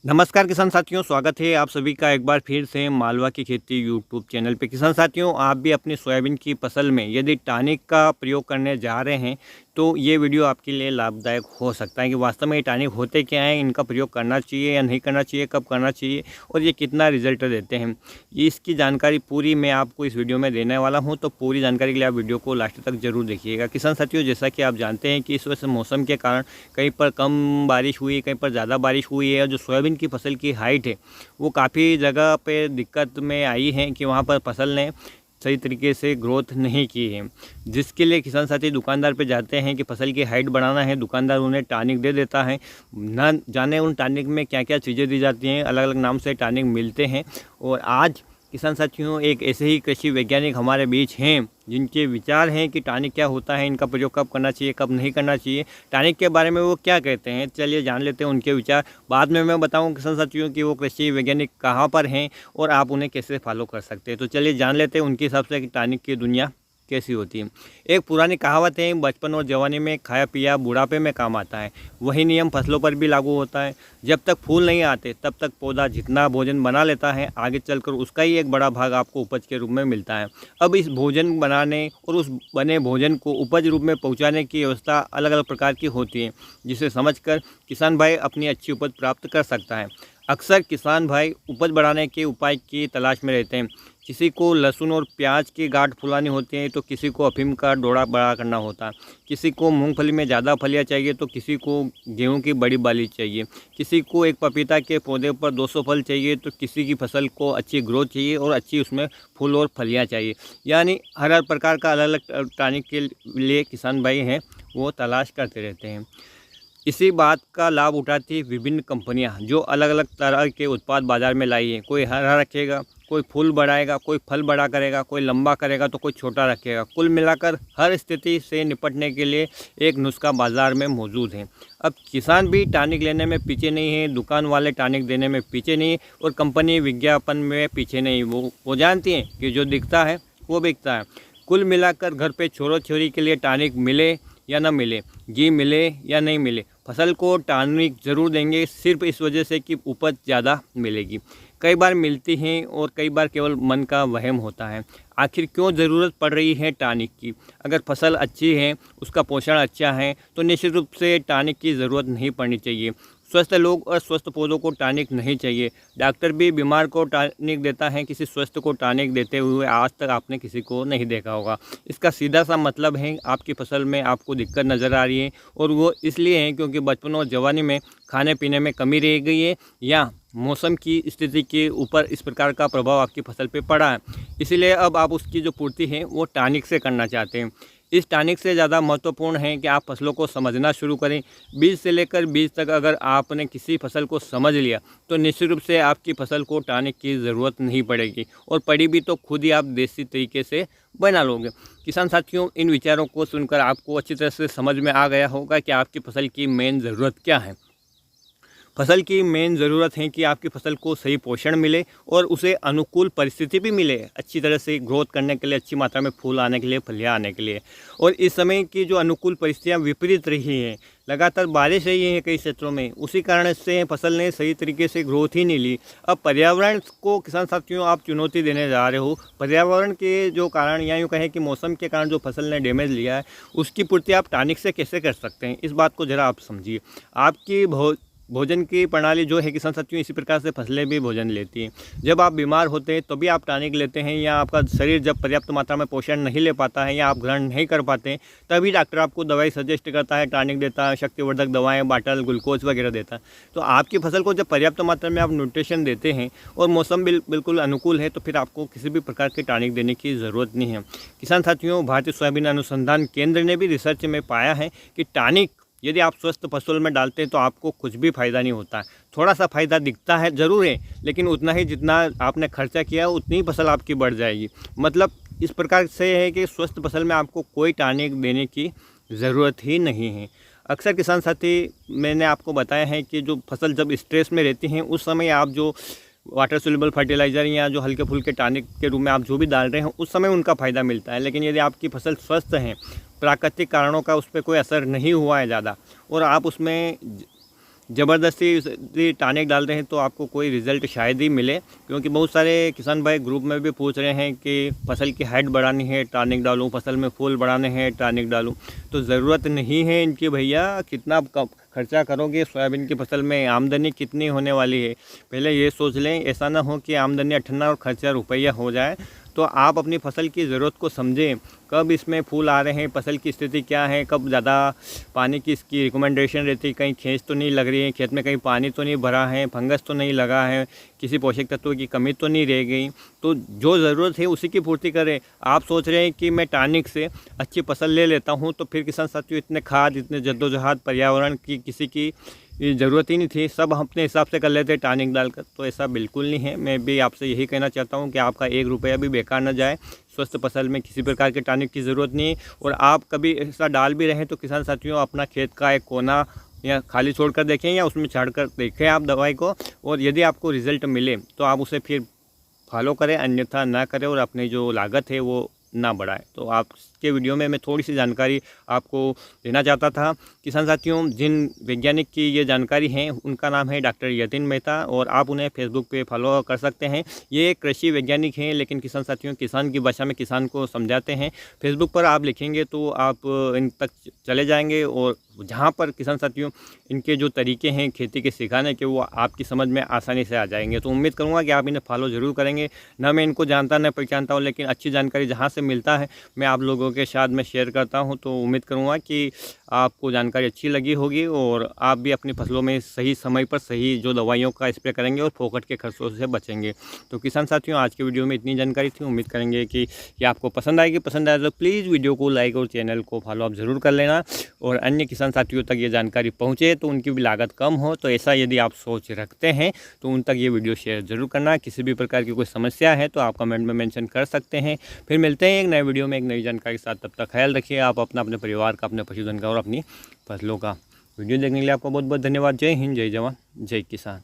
नमस्कार किसान साथियों, स्वागत है आप सभी का एक बार फिर से मालवा की खेती यूट्यूब चैनल पे। किसान साथियों, आप भी अपनी सोयाबीन की फसल में यदि टॉनिक का प्रयोग करने जा रहे हैं तो ये वीडियो आपके लिए लाभदायक हो सकता है कि वास्तव में ये टॉनिक होते क्या हैं, इनका प्रयोग करना चाहिए या नहीं करना चाहिए, कब करना चाहिए और ये कितना रिजल्ट देते हैं। इसकी जानकारी पूरी मैं आपको इस वीडियो में देने वाला हूँ, तो पूरी जानकारी के लिए आप वीडियो को लास्ट तक जरूर देखिएगा। किसान साथियों, जैसा कि आप जानते हैं कि इस वजह से मौसम के कारण कहीं पर कम बारिश हुई, कहीं पर ज़्यादा बारिश हुई है और जो सोयाबीन की फसल की हाइट है वो काफ़ी जगह पे दिक्कत में आई है कि वहाँ पर फसल ने सही तरीके से ग्रोथ नहीं की है, जिसके लिए किसान साथी दुकानदार पे जाते हैं कि फसल की हाइट बढ़ाना है। दुकानदार उन्हें टॉनिक दे देता है, ना जाने उन टॉनिक में क्या क्या चीज़ें दी जाती हैं, अलग अलग नाम से टॉनिक मिलते हैं। और आज किसान साथियों, एक ऐसे ही कृषि वैज्ञानिक हमारे बीच हैं जिनके विचार हैं कि टॉनिक क्या होता है, इनका प्रयोग कब करना चाहिए, कब नहीं करना चाहिए, टॉनिक के बारे में वो क्या कहते हैं। चलिए जान लेते हैं उनके विचार। बाद में मैं बताऊं किसान साथियों कि वो कृषि वैज्ञानिक कहाँ पर हैं और आप उन्हें कैसे फॉलो कर सकते हैं। तो चलिए जान लेते हैं उनके हिसाब से कि टॉनिक की दुनिया कैसी होती है। एक पुरानी कहावत है, बचपन और जवानी में खाया पिया बुढ़ापे में काम आता है। वही नियम फसलों पर भी लागू होता है। जब तक फूल नहीं आते तब तक पौधा जितना भोजन बना लेता है, आगे चलकर उसका ही एक बड़ा भाग आपको उपज के रूप में मिलता है। अब इस भोजन बनाने और उस बने भोजन को उपज रूप में पहुंचाने की व्यवस्था अलग अलग प्रकार की होती है, जिसे समझकर किसान भाई अपनी अच्छी उपज प्राप्त कर सकता है। अक्सर किसान भाई उपज बढ़ाने के उपाय की तलाश में रहते हैं। किसी को लहसुन और प्याज की गांठ फुलानी होती है, तो किसी को अफीम का डोरा बड़ा करना होता है, किसी को मूंगफली में ज़्यादा फलियाँ चाहिए, तो किसी को गेहूं की बड़ी बाली चाहिए, किसी को एक पपीता के पौधे पर 200 फल चाहिए, तो किसी की फसल को अच्छी ग्रोथ चाहिए और अच्छी उसमें फूल और फलियाँ चाहिए। यानी हर प्रकार का अलग अलग टॉनिक के लिए किसान भाई हैं वो तलाश करते रहते हैं। इसी बात का लाभ उठाती विभिन्न कंपनियां जो अलग अलग तरह के उत्पाद बाजार में लाई हैं। कोई हरा रखेगा, कोई फूल बढ़ाएगा, कोई फल बड़ा करेगा, कोई लंबा करेगा, तो कोई छोटा रखेगा। कुल मिलाकर हर स्थिति से निपटने के लिए एक नुस्खा बाजार में मौजूद है। अब किसान भी टॉनिक लेने में पीछे नहीं है, दुकान वाले टॉनिक देने में पीछे नहीं है और कंपनी विज्ञापन में पीछे नहीं। वो जानती हैं कि जो दिखता है वो बिकता है। कुल मिलाकर घर पे छोरो छोरी के लिए टॉनिक मिले या ना मिले, घी मिले या नहीं मिले, फसल को टॉनिक ज़रूर देंगे, सिर्फ इस वजह से कि उपज ज़्यादा मिलेगी। कई बार मिलती हैं और कई बार केवल मन का वहम होता है। आखिर क्यों ज़रूरत पड़ रही है टॉनिक की? अगर फसल अच्छी है, उसका पोषण अच्छा है, तो निश्चित रूप से टॉनिक की ज़रूरत नहीं पड़नी चाहिए। स्वस्थ लोग और स्वस्थ पौधों को टॉनिक नहीं चाहिए। डॉक्टर भी बीमार को टॉनिक देता है, किसी स्वस्थ को टॉनिक देते हुए आज तक आपने किसी को नहीं देखा होगा। इसका सीधा सा मतलब है आपकी फसल में आपको दिक्कत नज़र आ रही है और वो इसलिए है क्योंकि बचपन और जवानी में खाने पीने में कमी रह गई है या मौसम की स्थिति के ऊपर इस प्रकार का प्रभाव आपकी फसल पे पड़ा है। इसीलिए अब आप उसकी जो पूर्ति है वो टॉनिक से करना चाहते हैं। इस टॉनिक से ज़्यादा महत्वपूर्ण है कि आप फसलों को समझना शुरू करें। बीज से लेकर बीज तक अगर आपने किसी फसल को समझ लिया तो निश्चित रूप से आपकी फसल को टॉनिक की ज़रूरत नहीं पड़ेगी और पड़ी भी तो खुद ही आप देसी तरीके से बना लोगे। किसान साथियों, इन विचारों को सुनकर आपको अच्छी तरह से समझ में आ गया होगा कि आपकी फसल की मेन ज़रूरत क्या है। फसल की मेन ज़रूरत है कि आपकी फसल को सही पोषण मिले और उसे अनुकूल परिस्थिति भी मिले, अच्छी तरह से ग्रोथ करने के लिए, अच्छी मात्रा में फूल आने के लिए, फलियाँ आने के लिए। और इस समय की जो अनुकूल परिस्थितियाँ विपरीत रही हैं, लगातार बारिश रही है कई क्षेत्रों में, उसी कारण से फसल ने सही तरीके से ग्रोथ ही नहीं ली। अब पर्यावरण को किसान साथियों आप चुनौती देने जा रहे हो। पर्यावरण के जो कारण या यूँ कहें कि मौसम के कारण जो फसल ने डैमेज लिया है, उसकी पूर्ति आप टॉनिक से कैसे कर सकते हैं, इस बात को ज़रा आप समझिए। आपकी भोजन की प्रणाली जो है किसान साथियों, इसी प्रकार से फसलें भी भोजन लेती हैं। जब आप बीमार होते हैं तो भी आप टॉनिक लेते हैं, या आपका शरीर जब पर्याप्त मात्रा में पोषण नहीं ले पाता है या आप ग्रहण नहीं कर पाते हैं, तभी डॉक्टर आपको दवाई सजेस्ट करता है, टॉनिक देता है, शक्तिवर्धक दवाएं, बाटल, ग्लूकोज वगैरह देता है। तो आपकी फसल को जब पर्याप्त मात्रा में आप न्यूट्रिशन देते हैं और मौसम बिल्कुल अनुकूल है, तो फिर आपको किसी भी प्रकार के टॉनिक देने की ज़रूरत नहीं है। किसान साथियों, भारतीय सोयाबीन अनुसंधान केंद्र ने भी रिसर्च में पाया है कि टॉनिक यदि आप स्वस्थ फसल में डालते हैं तो आपको कुछ भी फ़ायदा नहीं होता है। थोड़ा सा फ़ायदा दिखता है ज़रूर है, लेकिन उतना ही जितना आपने खर्चा किया उतनी ही फसल आपकी बढ़ जाएगी। मतलब इस प्रकार से है कि स्वस्थ फसल में आपको कोई टॉनिक देने की ज़रूरत ही नहीं है। अक्सर किसान साथी, मैंने आपको बताया है कि जो फसल जब स्ट्रेस में रहती हैं उस समय आप जो वाटर सोल्यूबल फर्टिलाइज़र या जो हल्के फुल्के टॉनिक के रूप में आप जो भी डाल रहे हैं उस समय उनका फ़ायदा मिलता है। लेकिन यदि आपकी फसल स्वस्थ है, प्राकृतिक कारणों का उस पर कोई असर नहीं हुआ है ज़्यादा और आप उसमें ज़बरदस्ती यदि टॉनिक डालते हैं तो आपको कोई रिज़ल्ट शायद ही मिले, क्योंकि बहुत सारे किसान भाई ग्रुप में भी पूछ रहे हैं कि फसल की हाइट बढ़ानी है टॉनिक डालूं, फसल में फूल बढ़ाने हैं टॉनिक डालूं। तो ज़रूरत नहीं है इनकी भैया, कितना खर्चा करोगे सोयाबीन की फसल में, आमदनी कितनी होने वाली है पहले ये सोच लें। ऐसा ना हो कि आमदनी 58 और खर्चा रुपया हो जाए। तो आप अपनी फसल की ज़रूरत को समझें, कब इसमें फूल आ रहे हैं, फसल की स्थिति क्या है, कब ज़्यादा पानी की इसकी रिकमेंडेशन रहती है, कहीं खींच तो नहीं लग रही है, खेत में कहीं पानी तो नहीं भरा है, फंगस तो नहीं लगा है, किसी पोषक तत्व की कमी तो नहीं रह गई। तो जो ज़रूरत है उसी की पूर्ति करें। आप सोच रहे हैं कि मैं टॉनिक से अच्छी फसल ले लेता हूँ, तो फिर किसान साथियों इतने खाद, इतने जद्दोजहद, पर्यावरण की किसी की ज़रूरत ही नहीं थी, सब अपने हिसाब से कर लेते टॉनिक डालकर। तो ऐसा बिल्कुल नहीं है। मैं भी आपसे यही कहना चाहता हूँ कि आपका 1 रुपया भी बेकार न जाए। स्वस्थ फसल में किसी प्रकार के टॉनिक की ज़रूरत नहीं है। और आप कभी ऐसा डाल भी रहे हैं तो किसान साथियों अपना खेत का एक कोना या खाली छोड़कर देखें या उसमें छाड़कर देखें आप दवाई को, और यदि आपको रिज़ल्ट मिले तो आप उसे फिर फॉलो करें, अन्यथा ना करें और अपनी जो लागत है वो ना बढ़ाएं। तो आपके वीडियो में मैं थोड़ी सी जानकारी आपको देना चाहता था। किसान साथियों, जिन वैज्ञानिक की ये जानकारी है उनका नाम है डॉक्टर यतिन मेहता, और आप उन्हें फेसबुक पे फॉलो कर सकते हैं। ये कृषि वैज्ञानिक हैं, लेकिन किसान साथियों किसान की भाषा में किसान को समझाते हैं। फेसबुक पर आप लिखेंगे तो आप इन तक चले जाएंगे, और जहाँ पर किसान साथियों इनके जो तरीके हैं खेती के सिखाने के वो आपकी समझ में आसानी से आ जाएंगे। तो उम्मीद करूँगा कि आप इन्हें फॉलो ज़रूर करेंगे। ना मैं इनको जानता न पहचानता हूँ, लेकिन अच्छी जानकारी जहाँ से मिलता है मैं आप लोगों के साथ में शेयर करता हूँ। तो उम्मीद करूँगा कि आपको जानकारी अच्छी लगी होगी और आप भी अपनी फसलों में सही समय पर सही जो दवाइयों का स्प्रे करेंगे और फोकट के खर्चों से बचेंगे। तो किसान साथियों, आज के वीडियो में इतनी जानकारी थी। उम्मीद करेंगे कि ये आपको पसंद आएगी। पसंद आए तो प्लीज़ वीडियो को लाइक और चैनल को फॉलो आप ज़रूर कर लेना, और अन्य किसान साथियों तक ये जानकारी पहुँचे तो उनकी भी लागत कम हो। तो ऐसा यदि आप सोच रखते हैं तो उन तक ये वीडियो शेयर ज़रूर करना। किसी भी प्रकार की कोई समस्या है तो आप कमेंट में मेंशन कर सकते हैं। फिर मिलते हैं एक नए वीडियो में एक नई जानकारी के साथ। तब तक ख्याल रखिए आप अपना, अपने परिवार का, अपने पशुधन का और अपनी फसलों का। वीडियो देखने के लिए आपका बहुत बहुत धन्यवाद। जय हिंद, जय जवान, जय किसान।